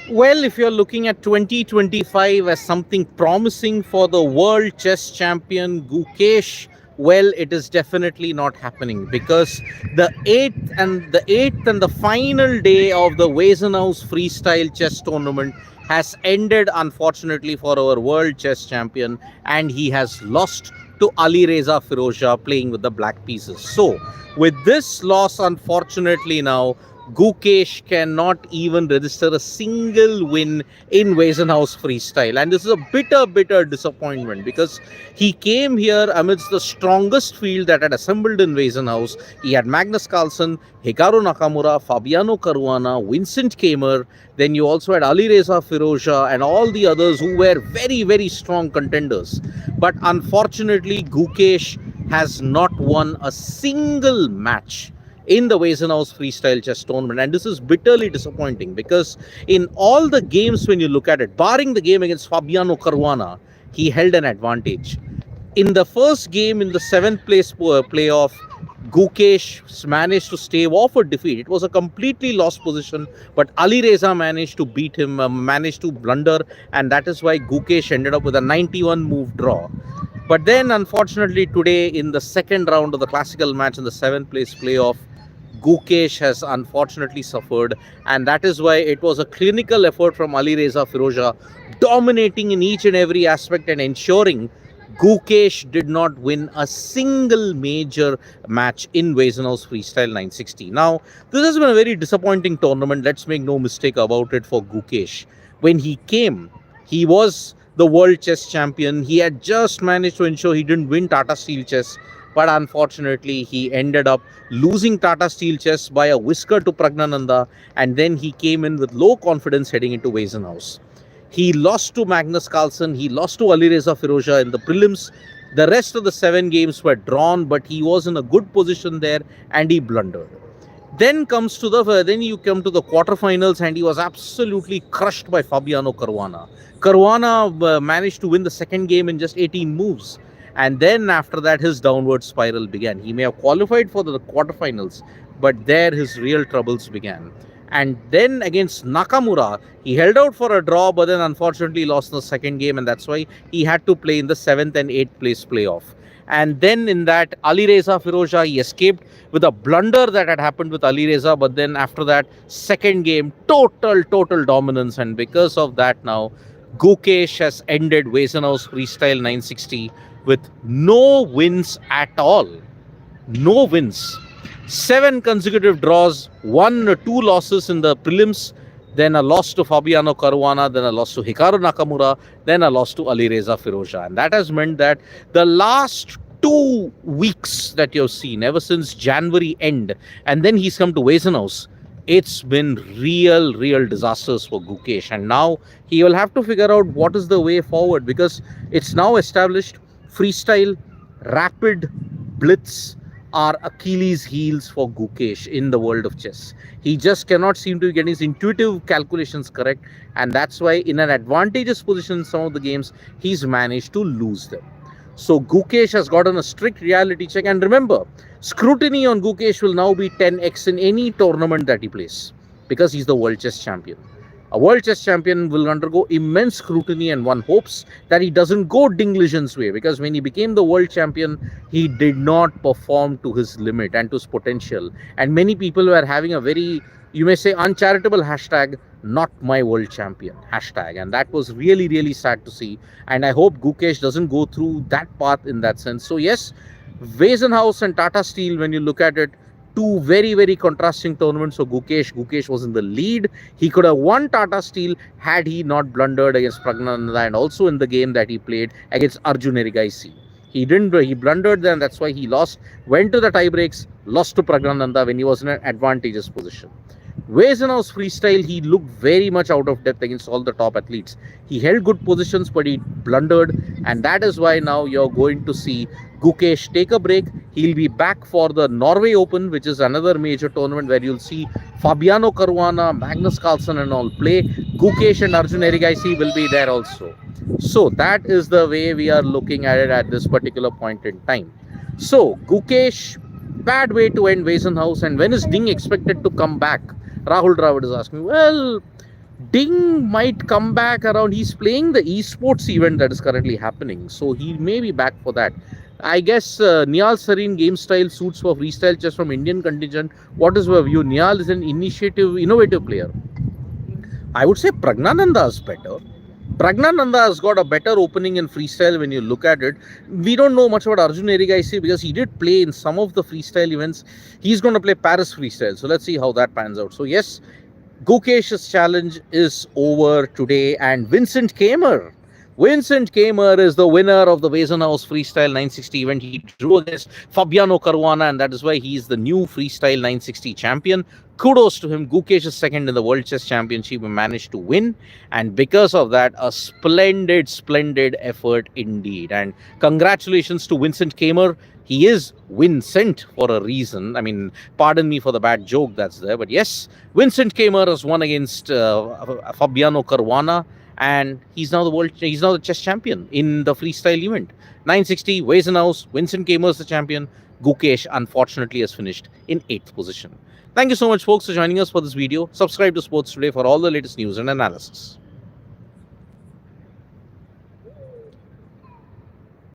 Well, if you're looking at 2025 as something promising for the world chess champion Gukesh, well, it is definitely not happening because the final day of the Weissenhaus Freestyle chess tournament has ended unfortunately for our world chess champion, and he has lost to Alireza Firoja playing with the black pieces. So, with this loss, unfortunately now Gukesh cannot even register a single win in Weissenhaus Freestyle. And this is a bitter disappointment because he came here amidst the strongest field that had assembled in Weissenhaus. He had Magnus Carlsen, Hikaru Nakamura, Fabiano Caruana, Vincent Kamer. Then you also had Alireza Firoja and all the others who were very strong contenders. But unfortunately, Gukesh has not won a single match in the Weissenhaus Freestyle Chess Tournament. And this is bitterly disappointing because in all the games, when you look at it, barring the game against Fabiano Caruana, he held an advantage. In the first game in the seventh place playoff, Gukesh managed to stave off a defeat. It was a completely lost position, but Alireza managed to beat him, managed to blunder, and that is why Gukesh ended up with a 91 move draw. But then, unfortunately, today in the second round of the classical match in the seventh place playoff, Gukesh has unfortunately suffered, and that is why it was a clinical effort from Alireza Firoja, dominating in each and every aspect and ensuring Gukesh did not win a single major match in Weissenhaus Freestyle 960. Now, this has been a very disappointing tournament. Let's make no mistake about it for Gukesh. When he came, he was the world chess champion. He had just managed to ensure he didn't win Tata Steel Chess, but unfortunately, he ended up losing Tata Steel Chess by a whisker to Pragnananda, and then he came in with low confidence heading into Weissenhaus. He lost to Magnus Carlsen. He lost to Alireza Firoja in the prelims. The rest of the 7 games were drawn, but he was in a good position there and he blundered. Then you come to the quarterfinals, and he was absolutely crushed by Fabiano Caruana. Caruana managed to win the second game in just 18 moves. And then after that, his downward spiral began. He may have qualified for the quarterfinals, but there his real troubles began. And then against Nakamura, he held out for a draw, but then unfortunately lost the second game, and that's why he had to play in the 7th and 8th place playoff. And then in that, Alireza Firoja, he escaped with a blunder that had happened with Alireza, but then after that, second game, total dominance, and because of that now, Gukesh has ended Weissenhaus Freestyle 960 with no wins at all. No wins. 7 consecutive draws, 2 losses in the prelims, then a loss to Fabiano Caruana, then a loss to Hikaru Nakamura, then a loss to Alireza Firoja. And that has meant that the last 2 weeks that you've seen, ever since January end, and then he's come to Weissenhaus, it's been real disasters for Gukesh. And now he will have to figure out what is the way forward, because it's now established freestyle, rapid, blitz are Achilles' heels for Gukesh in the world of chess. He just cannot seem to get his intuitive calculations correct, and that's why in an advantageous position in some of the games, he's managed to lose them. So Gukesh has gotten a strict reality check, and remember, scrutiny on Gukesh will now be 10x in any tournament that he plays, because he's the world chess champion. A world chess champion will undergo immense scrutiny, and one hopes that he doesn't go Dinglish way, because when he became the world champion, he did not perform to his limit and to his potential. And many people were having a very, you may say, uncharitable hashtag, not my world champion hashtag. And that was really sad to see. And I hope Gukesh doesn't go through that path in that sense. So yes, Weissenhaus and Tata Steel, when you look at it, 2 very contrasting tournaments for Gukesh. Gukesh was in the lead. He could have won Tata Steel had he not blundered against Pragnananda, and also in the game that he played against Arjun Erigaisi. He didn't. He blundered there, and that's why he lost. Went to the tie breaks, lost to Pragnananda when he was in an advantageous position. Weissenhaus Freestyle, he looked very much out of depth against all the top athletes. He held good positions, but he blundered, and that is why now you're going to see Gukesh take a break. He'll be back for the Norway Open, which is another major tournament where you'll see Fabiano Caruana, Magnus Carlsen and all play. Gukesh and Arjun Erigaisi will be there also. So that is the way we are looking at it at this particular point in time. So Gukesh, bad way to end Weissenhaus. And when is Ding expected to come back? Rahul Dravid is asking. Well, Ding might come back around. He's playing the esports event that is currently happening, so he may be back for that. I guess Nial Serene game style suits for freestyle chess from Indian contingent. What is your view? Nial is an innovative player. I would say Pragnananda is better. Pragnananda has got a better opening in freestyle when you look at it. We don't know much about Arjun Erigaisi because he did play in some of the freestyle events. He's going to play Paris freestyle. So let's see how that pans out. So yes, Gukesh's challenge is over today, and Vincent Kamer is the winner of the Weissenhaus Freestyle 960 event. He drew against Fabiano Caruana, and that is why he is the new Freestyle 960 champion. Kudos to him. Gukesh is second in the World Chess Championship. He managed to win, and because of that, a splendid effort indeed. And congratulations to Vincent Kamer. He is Vincent for a reason. I mean, pardon me for the bad joke that's there. But yes, Vincent Kamer has won against Fabiano Caruana, and he's now the chess champion in the freestyle event. 960, Weissenhaus, Vincent Kamer is the champion. Gukesh, unfortunately, has finished in 8th position. Thank you so much, folks, for joining us for this video. Subscribe to Sports Today for all the latest news and analysis.